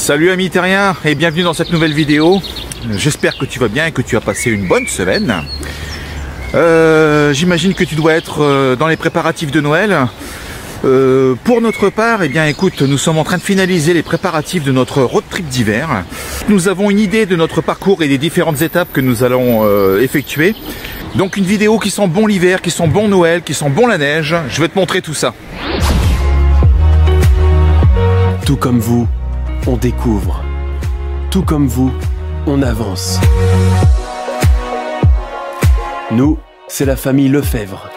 Salut amis terriens et bienvenue dans cette nouvelle vidéo. J'espère que tu vas bien et que tu as passé une bonne semaine. J'imagine que tu dois être dans les préparatifs de Noël. Pour notre part, eh bien écoute, nous sommes en train de finaliser les préparatifs de notre road trip d'hiver. Nous avons une idée de notre parcours et des différentes étapes que nous allons effectuer. Donc une vidéo qui sent bon l'hiver, qui sent bon Noël, qui sent bon la neige. Je vais te montrer tout ça. Tout comme vous, on découvre. Tout comme vous, on avance. Nous, c'est la famille Lefebvre.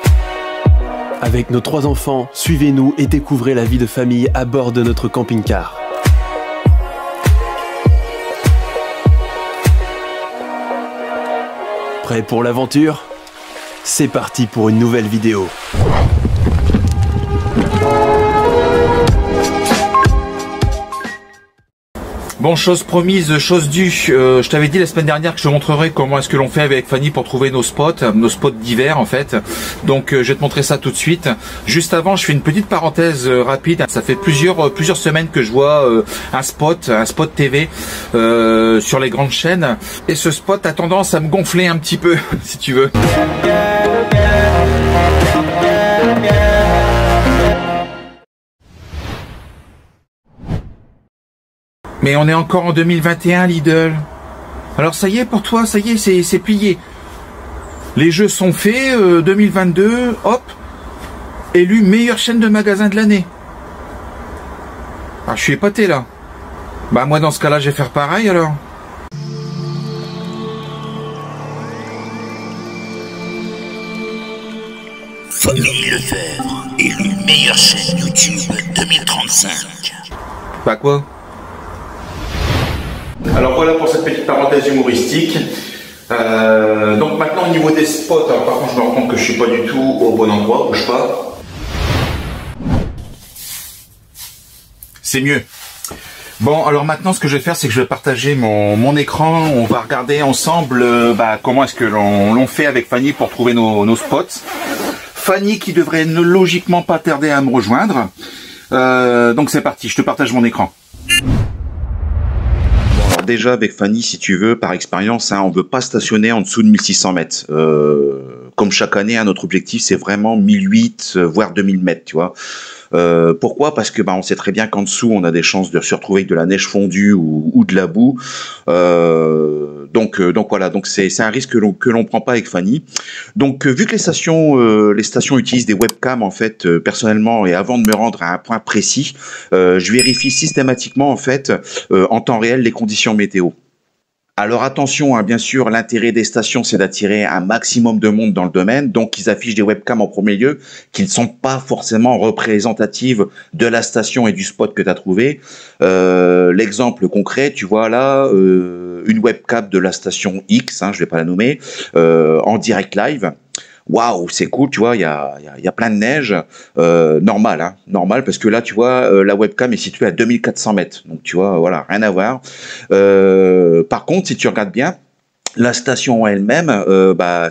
Avec nos 3 enfants, suivez-nous et découvrez la vie de famille à bord de notre camping-car. Prêt pour l'aventure? C'est parti pour une nouvelle vidéo. Bon, chose promise, chose due. Je t'avais dit la semaine dernière que je te montrerai comment est-ce que l'on fait avec Fanny pour trouver nos spots d'hiver en fait. Donc je vais te montrer ça tout de suite. Juste avant, je fais une petite parenthèse rapide. Ça fait plusieurs semaines que je vois un spot TV sur les grandes chaînes. Et ce spot a tendance à me gonfler un petit peu, si tu veux. Mais on est encore en 2021, Lidl. Alors ça y est pour toi, ça y est, c'est plié. Les jeux sont faits, 2022, hop, élu meilleure chaîne de magasins de l'année. Ah, je suis épaté là. Bah moi dans ce cas-là, je vais faire pareil alors. Famille Lefebvre, élu meilleure chaîne YouTube 2035. Bah quoi? Alors voilà pour cette petite parenthèse humoristique. Donc maintenant au niveau des spots, alors par contre je me rends compte que je suis pas du tout au bon endroit, bouge pas. C'est mieux. Bon alors maintenant ce que je vais faire c'est que je vais partager mon écran, on va regarder ensemble comment est-ce que l'on fait avec Fanny pour trouver nos spots. Fanny qui devrait logiquement pas tarder à me rejoindre. Donc c'est parti, je te partage mon écran. Déjà avec Fanny, si tu veux, par expérience, on ne veut pas stationner en dessous de 1600 mètres. Comme chaque année, notre objectif, c'est vraiment 1008, voire 2000 mètres, tu vois. Pourquoi? Parce que on sait très bien qu'en dessous, on a des chances de se retrouver avec de la neige fondue ou de la boue. Donc voilà, donc c'est un risque que l'on prend pas avec Fanny. Donc vu que les stations utilisent des webcams en fait, personnellement et avant de me rendre à un point précis, je vérifie systématiquement en fait en temps réel les conditions météo. Alors attention, bien sûr, l'intérêt des stations, c'est d'attirer un maximum de monde dans le domaine. Donc, ils affichent des webcams en premier lieu qui ne sont pas forcément représentatives de la station et du spot que tu as trouvé. L'exemple concret, tu vois là, une webcam de la station X, je vais pas la nommer, en direct live. Waouh, c'est cool, tu vois, il y a plein de neige, normal, normal, parce que là, tu vois, la webcam est située à 2400 mètres, donc tu vois, voilà, rien à voir. Par contre, si tu regardes bien, la station en elle-même,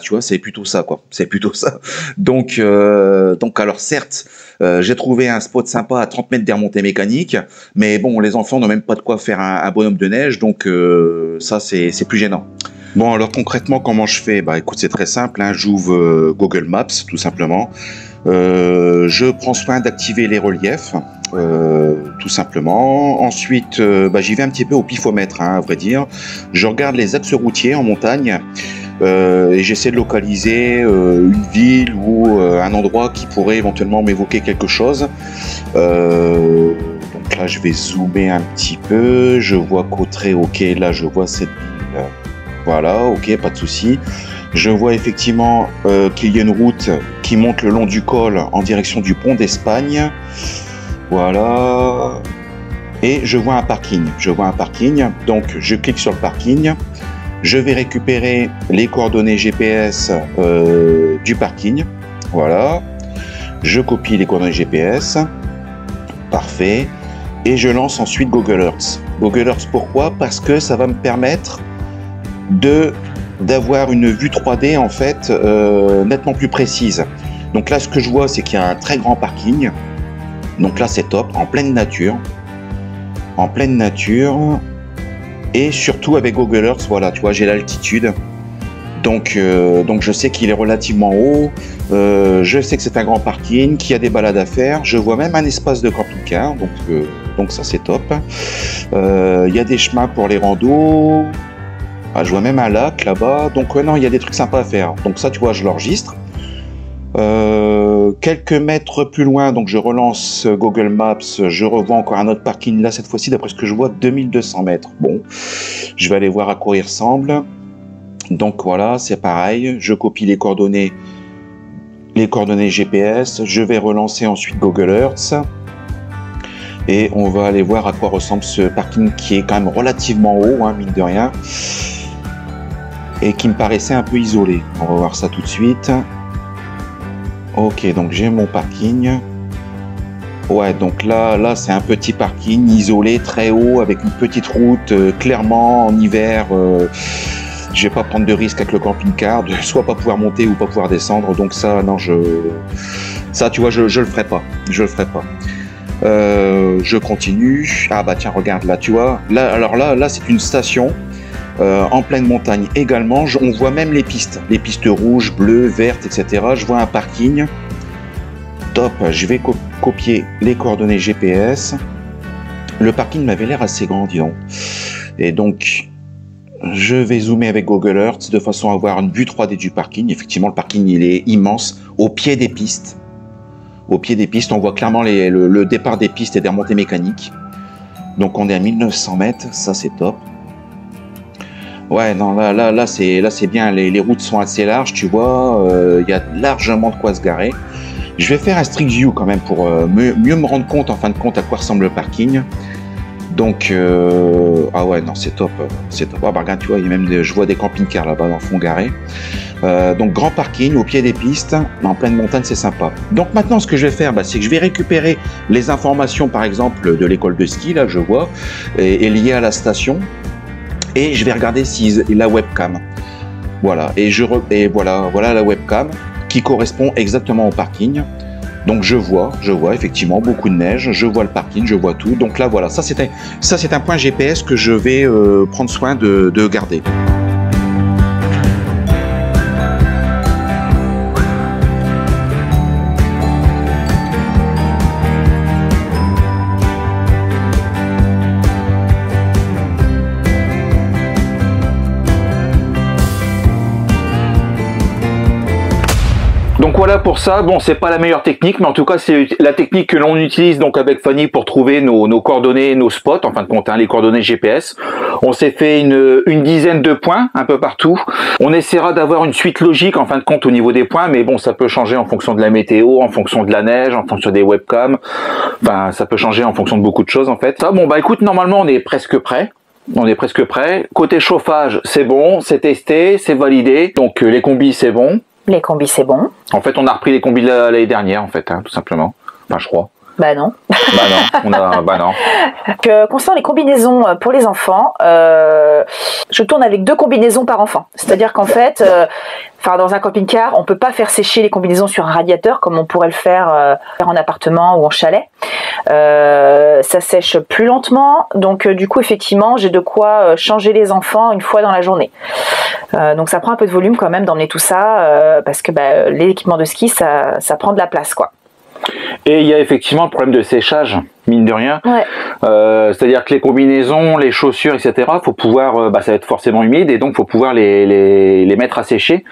tu vois, c'est plutôt ça, quoi, c'est plutôt ça. Donc alors certes, j'ai trouvé un spot sympa à 30 mètres des remontées mécaniques, mais bon, les enfants n'ont même pas de quoi faire un bonhomme de neige, donc ça, c'est plus gênant. Bon, alors concrètement, comment je fais? Écoute, c'est très simple, j'ouvre Google Maps, tout simplement. Je prends soin d'activer les reliefs, tout simplement. Ensuite, j'y vais un petit peu au pifomètre, à vrai dire. Je regarde les axes routiers en montagne et j'essaie de localiser une ville ou un endroit qui pourrait éventuellement m'évoquer quelque chose. Donc là, je vais zoomer un petit peu. Je vois Cauterets, ok, là, je vois cette ville. Voilà, ok, pas de souci. Je vois effectivement qu'il y a une route qui monte le long du col en direction du pont d'Espagne. Voilà. Et je vois un parking. Donc je clique sur le parking. Je vais récupérer les coordonnées GPS du parking. Voilà. Je copie les coordonnées GPS. Parfait. Et je lance ensuite Google Earth. Google Earth, pourquoi? Parce que ça va me permettre d'avoir une vue 3D en fait nettement plus précise. Donc là, ce que je vois, c'est qu'il y a un très grand parking. Donc là, c'est top, en pleine nature. en pleine nature, et surtout avec Google Earth, voilà, tu vois, j'ai l'altitude. Donc je sais qu'il est relativement haut, je sais que c'est un grand parking, qu'il y a des balades à faire, je vois même un espace de camping-car, donc ça c'est top. Il y a des chemins pour les randos, je vois même un lac là-bas, donc non, il y a des trucs sympas à faire. Donc ça, tu vois, je l'enregistre. Quelques mètres plus loin, donc je relance Google Maps, je revois encore un autre parking, là cette fois-ci d'après ce que je vois 2200 mètres. Bon, je vais aller voir à quoi il ressemble. Donc voilà, c'est pareil, je copie les coordonnées GPS, je vais relancer ensuite Google Earth et on va aller voir à quoi ressemble ce parking qui est quand même relativement haut, hein, mine de rien, et qui me paraissait un peu isolé. On va voir ça tout de suite. Ok, donc j'ai mon parking. Ouais, donc là c'est un petit parking isolé, très haut, avec une petite route, clairement en hiver. Je vais pas prendre de risque avec le camping-car, de soit pas pouvoir monter ou pas pouvoir descendre. Donc ça, non, ça, tu vois, je le ferai pas. Je le ferai pas. Je continue. Ah bah tiens, regarde là, tu vois. Là, alors là, c'est une station en pleine montagne également. On voit même les pistes rouges, bleues, vertes, etc. Je vois un parking. Top. Je vais copier les coordonnées GPS. Le parking m'avait l'air assez grand, dis donc. Et donc je vais zoomer avec Google Earth de façon à avoir une vue 3D du parking. Effectivement, le parking, il est immense, au pied des pistes. Au pied des pistes, on voit clairement le départ des pistes et des remontées mécaniques. Donc on est à 1900 mètres, ça c'est top. Ouais, non, là c'est bien, les routes sont assez larges, tu vois, il y a largement de quoi se garer. Je vais faire un Street View quand même pour mieux me rendre compte, en fin de compte, à quoi ressemble le parking. Donc, ah ouais, non, c'est top, c'est top. Ah bah regarde, tu vois, il y a même je vois des camping-cars là-bas dans le fond garés. Donc grand parking au pied des pistes, en pleine montagne, c'est sympa. Donc maintenant, ce que je vais faire, c'est que je vais récupérer les informations, par exemple, de l'école de ski, là, je vois, et liées à la station, et je vais regarder si la webcam. Voilà, et voilà la webcam qui correspond exactement au parking. Donc je vois effectivement beaucoup de neige, je vois le parking, je vois tout. Donc là voilà, ça c'est un point GPS que je vais prendre soin de garder. Donc voilà pour ça, bon c'est pas la meilleure technique, mais en tout cas c'est la technique que l'on utilise donc avec Fanny pour trouver nos coordonnées, nos spots, en fin de compte, hein, les coordonnées GPS. On s'est fait une dizaine de points un peu partout. On essaiera d'avoir une suite logique en fin de compte au niveau des points, mais bon ça peut changer en fonction de la météo, en fonction de la neige, en fonction des webcams, enfin ça peut changer en fonction de beaucoup de choses en fait. Ça, bon bah écoute, normalement on est presque prêt. On est presque prêt. Côté chauffage, c'est bon, c'est testé, c'est validé. Donc les combis, c'est bon. Les combis, c'est bon. En fait, on a repris les combis de l'année dernière, en fait, hein, tout simplement. Enfin, je crois. Bah non. Bah non. Concernant les combinaisons pour les enfants, je tourne avec 2 combinaisons par enfant. C'est-à-dire qu'en fait, dans un camping-car, on peut pas faire sécher les combinaisons sur un radiateur comme on pourrait le faire en appartement ou en chalet. Ça sèche plus lentement, donc du coup effectivement j'ai de quoi changer les enfants une fois dans la journée. Donc ça prend un peu de volume quand même d'emmener tout ça parce que l'équipement de ski ça prend de la place quoi. Et il y a effectivement le problème de séchage, mine de rien. Ouais. C'est-à-dire que les combinaisons, les chaussures, etc., faut pouvoir, ça va être forcément humide et donc faut pouvoir les mettre à sécher.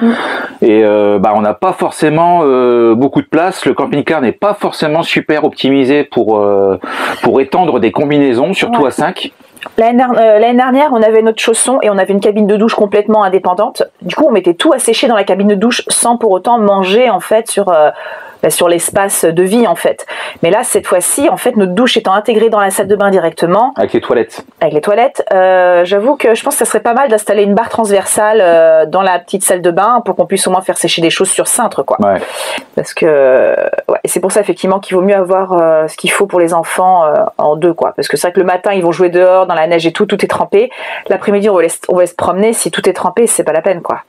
Et on n'a pas forcément beaucoup de place. Le camping-car n'est pas forcément super optimisé pour étendre des combinaisons, surtout à 5. L'année dernière, on avait notre chausson et on avait une cabine de douche complètement indépendante. Du coup, on mettait tout à sécher dans la cabine de douche sans pour autant manger en fait sur l'espace de vie en fait. Mais là, cette fois-ci, en fait, notre douche étant intégrée dans la salle de bain directement. Avec les toilettes. Avec les toilettes. J'avoue que je pense que ça serait pas mal d'installer une barre transversale dans la petite salle de bain pour qu'on puisse au moins faire sécher des choses sur cintre, quoi. Ouais. Parce que c'est pour ça effectivement qu'il vaut mieux avoir ce qu'il faut pour les enfants en 2, quoi. Parce que c'est vrai que le matin, ils vont jouer dehors dans la neige et tout est trempé. L'après-midi, on va se promener. Si tout est trempé, c'est pas la peine, quoi.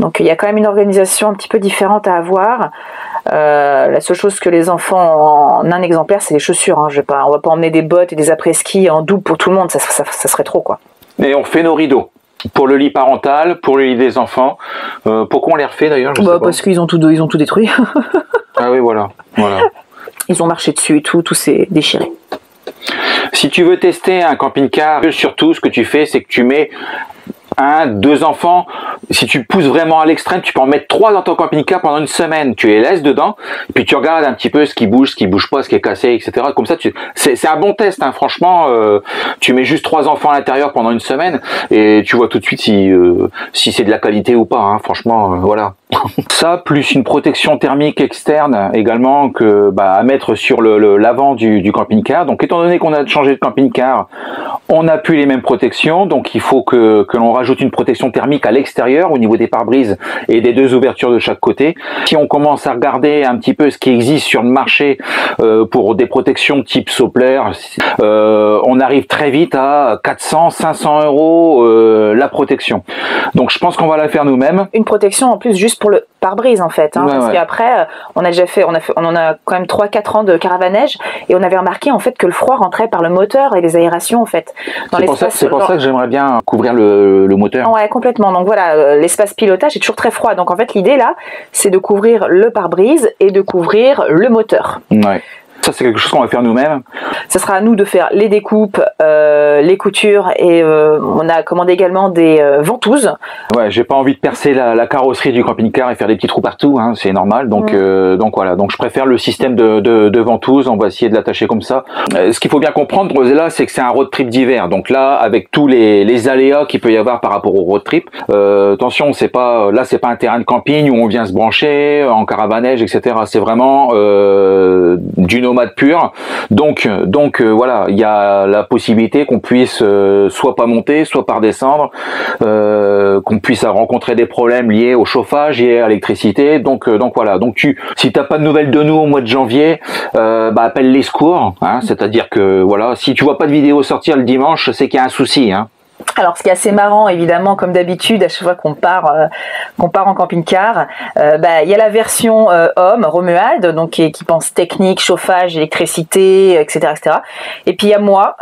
Donc il y a quand même une organisation un petit peu différente à avoir. La seule chose que les enfants en un exemplaire, c'est les chaussures. Hein. On va pas emmener des bottes et des après-ski en double pour tout le monde, ça serait trop, quoi. Et on fait nos rideaux. Pour le lit parental, pour le lit des enfants. Pourquoi on les refait d'ailleurs? Parce qu'ils ont tout détruit. Ah oui, voilà. Ils ont marché dessus et tout s'est déchiré. Si tu veux tester un camping-car, surtout ce que tu fais, c'est que tu mets 1, 2 enfants. Si tu pousses vraiment à l'extrême, tu peux en mettre 3 dans ton camping-car pendant une semaine. Tu les laisses dedans, puis tu regardes un petit peu ce qui bouge pas, ce qui est cassé, etc. Comme ça, c'est un bon test, hein. Franchement, tu mets juste 3 enfants à l'intérieur pendant une semaine et tu vois tout de suite si c'est de la qualité ou pas, hein. Franchement, voilà. Ça, plus une protection thermique externe également à mettre sur l'avant du camping-car. Donc, étant donné qu'on a changé de camping-car, on n'a plus les mêmes protections. Donc, il faut que l'on rajoute une protection thermique à l'extérieur au niveau des pare-brises et des 2 ouvertures de chaque côté. Si on commence à regarder un petit peu ce qui existe sur le marché pour des protections type Soppler, on arrive très vite à 400, 500 € la protection. Donc, je pense qu'on va la faire nous-mêmes. Une protection en plus juste pour le pare-brise en fait, hein, parce qu'après on en a quand même 3-4 ans de caravanège et on avait remarqué en fait que le froid rentrait par le moteur et les aérations en fait. C'est pour ça que j'aimerais bien couvrir le moteur. Ouais, complètement. Donc voilà, l'espace pilotage est toujours très froid. Donc en fait l'idée là, c'est de couvrir le pare-brise et de couvrir le moteur. Ouais. Ça, c'est quelque chose qu'on va faire nous-mêmes. Ça sera à nous de faire les découpes, les coutures et on a commandé également des ventouses. Ouais, j'ai pas envie de percer la carrosserie du camping-car et faire des petits trous partout, hein, c'est normal. Donc voilà, donc je préfère le système de ventouses. On va essayer de l'attacher comme ça. Ce qu'il faut bien comprendre là, c'est que c'est un road trip d'hiver. Donc là, avec tous les aléas qu'il peut y avoir par rapport au road trip, attention, c'est pas un terrain de camping où on vient se brancher en caravanège, etc. C'est vraiment du nomade pur. Donc voilà, il y a la possibilité qu'on puisse soit pas monter, soit pas redescendre, qu'on puisse rencontrer des problèmes liés au chauffage, liés à l'électricité. Donc voilà. Donc si t'as pas de nouvelles de nous au mois de janvier, appelle les secours. Hein, c'est-à-dire que voilà, si tu vois pas de vidéo sortir le dimanche, c'est qu'il y a un souci. Hein. Alors, ce qui est assez marrant, évidemment, comme d'habitude, à chaque fois qu'on part en camping-car, il y a la version homme, Romuald, donc qui pense technique, chauffage, électricité, etc., etc. Et puis il y a moi,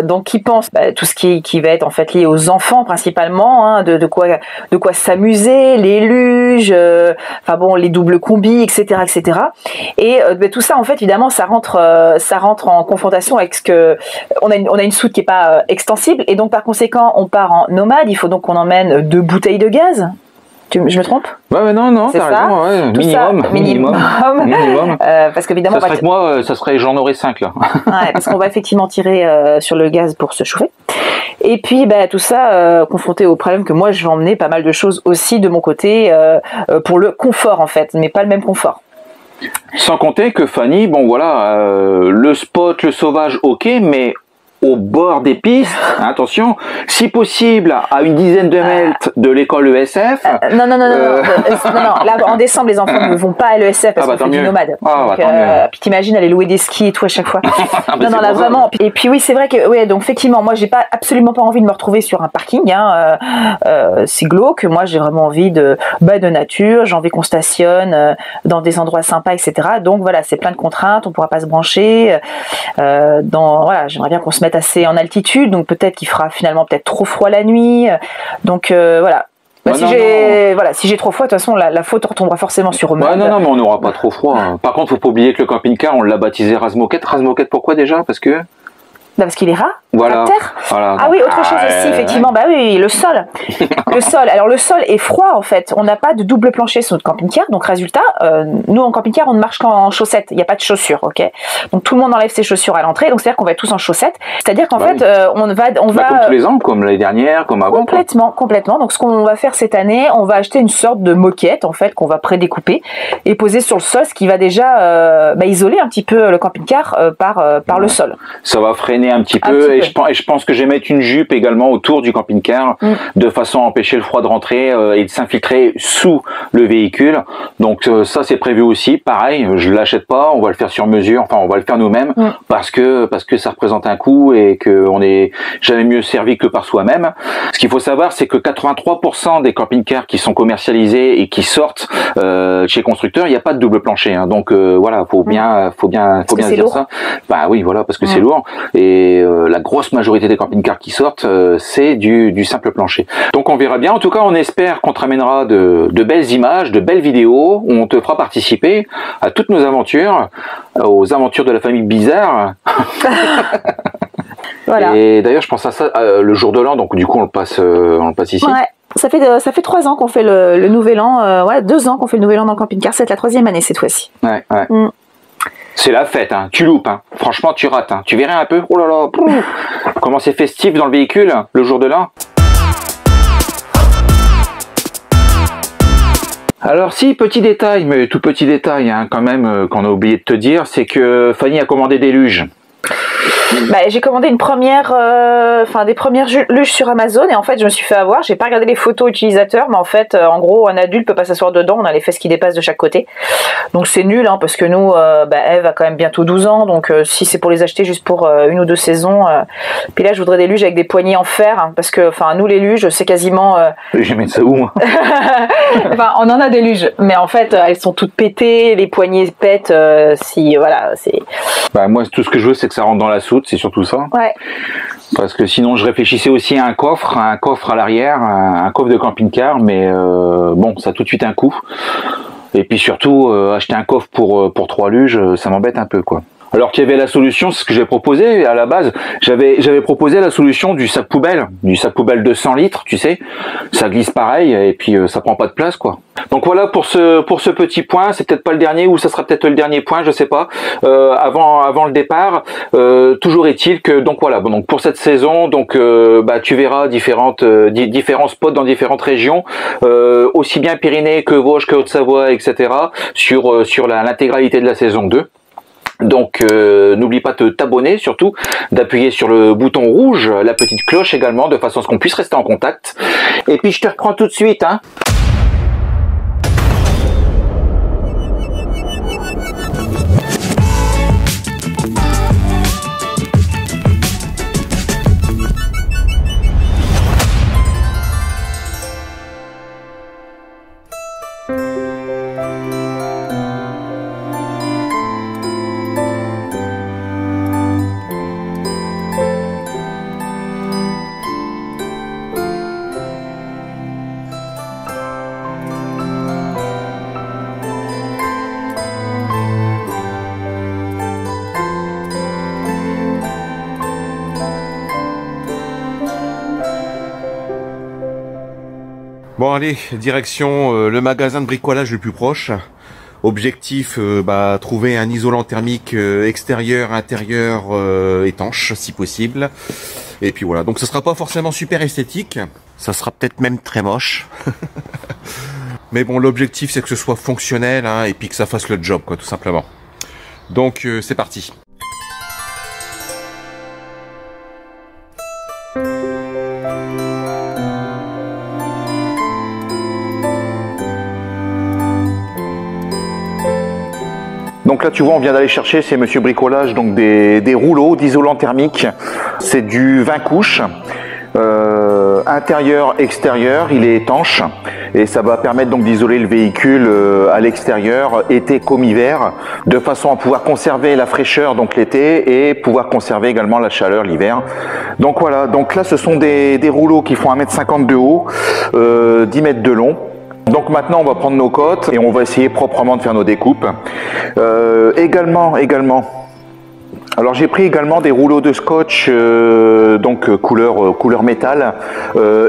donc qui pense tout ce qui va être en fait lié aux enfants principalement, hein, de quoi s'amuser, les luges, les doubles combis, etc., etc. Et tout ça, en fait, évidemment, ça rentre en confrontation avec ce que on a une soute qui est pas extensible, et donc par conséquent on part en nomade, il faut donc qu'on emmène 2 bouteilles de gaz. Je me trompe? Ouais, non, c'est t'as ça. Raison, ouais. Minimum. Parce qu'évidemment, ça serait j'en aurais 5 là. Ouais, parce qu'on va effectivement tirer sur le gaz pour se chauffer. Et puis tout ça confronté au problème que moi je vais emmener pas mal de choses aussi de mon côté pour le confort en fait, mais pas le même confort. Sans compter que Fanny, le spot, le sauvage, ok, mais au bord des pistes, attention, si possible à une dizaine de mètres de l'école ESF. Non. Là, en décembre, les enfants ne vont pas à l'ESF parce qu'on fait du nomade. Puis t'imagines aller louer des skis et tout à chaque fois. Non, là vraiment. Et puis oui, c'est vrai que donc effectivement, moi, j'ai absolument pas envie de me retrouver sur un parking. C'est glauque. Moi, j'ai vraiment envie de nature. J'ai envie qu'on stationne dans des endroits sympas, etc. Donc voilà, c'est plein de contraintes. On pourra pas se brancher. J'aimerais bien qu'on se mette assez en altitude, donc peut-être qu'il fera finalement peut-être trop froid la nuit. Donc voilà. Si j'ai trop froid, de toute façon, la faute retombera forcément sur eux. Non, mais on n'aura pas trop froid. Par contre, faut pas oublier que le camping-car, on l'a baptisé Razmoquette. Razmoquette, pourquoi déjà? Parce qu'il est ras. Voilà. Terre. Voilà. Ah oui, autre chose aussi, effectivement. Oui, le sol. Le sol. Alors le sol est froid en fait. On n'a pas de double plancher sur notre camping-car. Donc résultat, nous en camping-car, on ne marche qu'en chaussettes. Il n'y a pas de chaussures, ok. Donc tout le monde enlève ses chaussures à l'entrée. Donc c'est-à-dire qu'on va être tous en chaussettes. C'est-à-dire qu'en fait, on va comme tous les ans, comme l'année dernière, comme avant. Complètement. Donc ce qu'on va faire cette année, on va acheter une sorte de moquette en fait qu'on va prédécouper et poser sur le sol, ce qui va déjà isoler un petit peu le camping-car par le sol. Ça va freiner un petit peu. et je pense que je vais mettre une jupe également autour du camping-car, de façon à empêcher le froid de rentrer et de s'infiltrer sous le véhicule. Donc ça c'est prévu aussi. Pareil, je l'achète pas, on va le faire sur mesure, enfin on va le faire nous-mêmes parce que ça représente un coût et qu'on est jamais mieux servi que par soi-même. Ce qu'il faut savoir, c'est que 83% des camping-cars qui sont commercialisés et qui sortent chez constructeurs, il n'y a pas de double plancher. Hein. Donc voilà, faut bien dire ça. Bah oui, voilà, parce que c'est lourd. Et la grosse majorité des camping-cars qui sortent, c'est du simple plancher. Donc on verra bien. En tout cas, on espère qu'on te ramènera de belles images, de belles vidéos, où on te fera participer à toutes nos aventures, aux aventures de la famille Bizarre. Voilà. Et d'ailleurs, je pense à ça le jour de l'an, donc du coup, on le passe ici. Ouais. Ça fait 3 ans qu'on fait le nouvel an, 2 ans qu'on fait le nouvel an dans le camping-car, c'est la 3e année cette fois-ci. Ouais. C'est la fête, hein. Tu loupes, hein. Franchement tu rates, hein. Tu verrais un peu, oh là là, comment c'est festif dans le véhicule, le jour de l'an. Alors si, petit détail, mais tout petit détail hein, quand même, qu'on a oublié de te dire, c'est que Fanny a commandé des luges. J'ai commandé des premières luges sur Amazon et en fait je me suis fait avoir, j'ai pas regardé les photos utilisateurs mais en fait en gros un adulte peut pas s'asseoir dedans, on a les fesses qui dépassent de chaque côté donc c'est nul hein, parce que nous Eve a quand même bientôt 12 ans donc si c'est pour les acheter juste pour 1 ou 2 saisons puis là je voudrais des luges avec des poignées en fer hein, parce que enfin nous les luges c'est quasiment je vais mettre ça où moi enfin on en a des luges mais en fait elles sont toutes pétées, les poignées pètent si voilà c'est moi tout ce que je veux c'est que ça rentre dans la soute, c'est surtout ça. Ouais. Parce que sinon je réfléchissais aussi à un coffre à l'arrière, un coffre de camping-car, mais bon, ça a tout de suite un coût. Et puis surtout, acheter un coffre pour 3 luges, ça m'embête un peu, quoi. Alors qu'il y avait la solution, c'est ce que j'ai proposé à la base. J'avais proposé la solution du sac poubelle de 100 litres, tu sais. Ça glisse pareil et puis ça prend pas de place, quoi. Donc voilà pour ce petit point. C'est peut-être pas le dernier ou ça sera peut-être le dernier point, je sais pas. Avant le départ, toujours est-il que donc voilà. Donc pour cette saison, donc tu verras différents spots dans différentes régions, aussi bien Pyrénées que Vosges que Haute-Savoie, etc. Sur l'intégralité de la saison 2. Donc n'oublie pas de t'abonner, surtout d'appuyer sur le bouton rouge, la petite cloche également, de façon à ce qu'on puisse rester en contact. Et puis je te reprends tout de suite, hein. Bon allez, direction le magasin de bricolage le plus proche. Objectif, trouver un isolant thermique extérieur, intérieur, étanche si possible. Et puis voilà, donc ce sera pas forcément super esthétique, ça sera peut-être même très moche. Mais bon, l'objectif c'est que ce soit fonctionnel hein, et puis que ça fasse le job quoi, tout simplement. Donc c'est parti. Donc là tu vois on vient d'aller chercher, c'est Monsieur Bricolage, donc des rouleaux d'isolant thermique. C'est du 20 couches, intérieur, extérieur, il est étanche. Et ça va permettre donc d'isoler le véhicule à l'extérieur, été comme hiver, de façon à pouvoir conserver la fraîcheur donc l'été et pouvoir conserver également la chaleur l'hiver. Donc voilà, donc là ce sont des rouleaux qui font 1,50 m de haut, 10 mètres de long. Donc maintenant on va prendre nos cotes et on va essayer proprement de faire nos découpes. Également, alors j'ai pris également des rouleaux de scotch couleur métal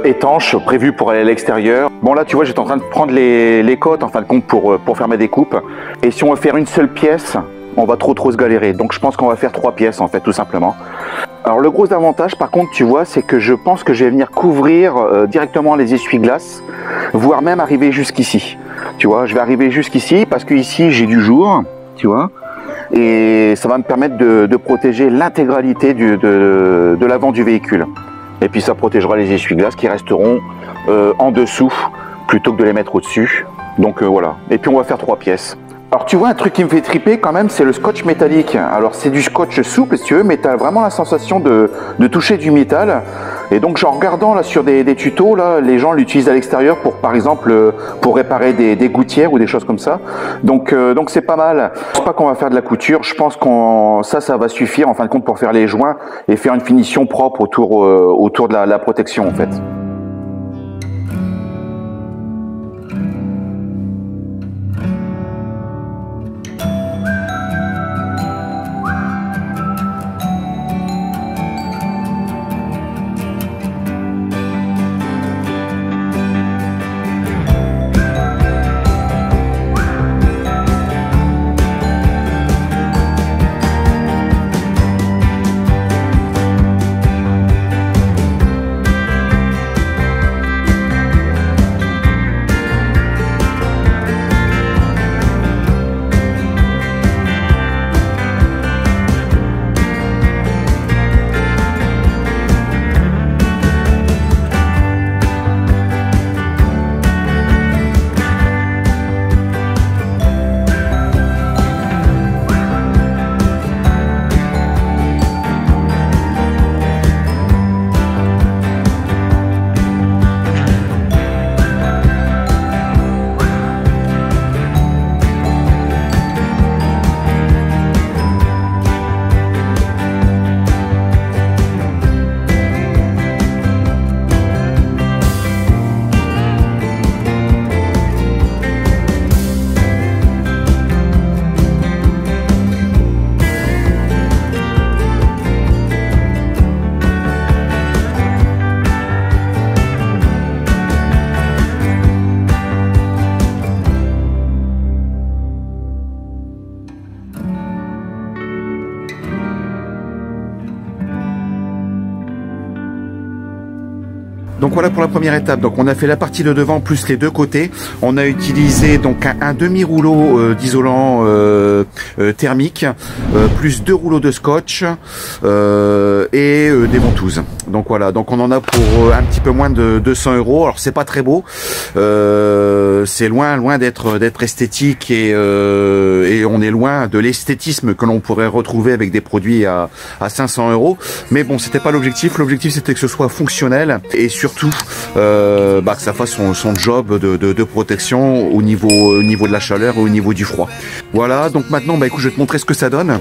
étanche, prévus pour aller à l'extérieur. Bon là tu vois j'étais en train de prendre les cotes en fin de compte pour faire mes découpes. Et si on veut faire une seule pièce, on va trop se galérer. Donc je pense qu'on va faire 3 pièces en fait tout simplement. Alors le gros avantage par contre tu vois c'est que je pense que je vais venir couvrir directement les essuie-glaces, voire même arriver jusqu'ici. Tu vois, je vais arriver jusqu'ici parce que ici j'ai du jour, tu vois. et ça va me permettre de protéger l'intégralité de l'avant du véhicule. Et puis ça protégera les essuie-glaces qui resteront en dessous plutôt que de les mettre au-dessus. Donc voilà. Et puis on va faire 3 pièces. Alors tu vois, un truc qui me fait triper quand même, c'est le scotch métallique. Alors c'est du scotch souple si tu veux, mais tu as vraiment la sensation de toucher du métal. Et donc en regardant là sur des tutos, là, les gens l'utilisent à l'extérieur pour par exemple pour réparer des gouttières ou des choses comme ça. Donc c'est pas mal. Je pense pas qu'on va faire de la couture, je pense qu'on ça va suffire en fin de compte pour faire les joints et faire une finition propre autour de la protection en fait. Donc voilà pour la première étape. Donc on a fait la partie de devant plus les deux côtés. On a utilisé donc un demi-rouleau d'isolant thermique, plus 2 rouleaux de scotch et des ventouses. Donc voilà, donc on en a pour un petit peu moins de 200 €. Alors c'est pas très beau, c'est loin d'être esthétique et on est loin de l'esthétisme que l'on pourrait retrouver avec des produits à 500 €. Mais bon, c'était pas l'objectif. L'objectif c'était que ce soit fonctionnel et surtout que ça fasse son job de protection au niveau de la chaleur et au niveau du froid. Voilà, donc maintenant écoute, je vais te montrer ce que ça donne.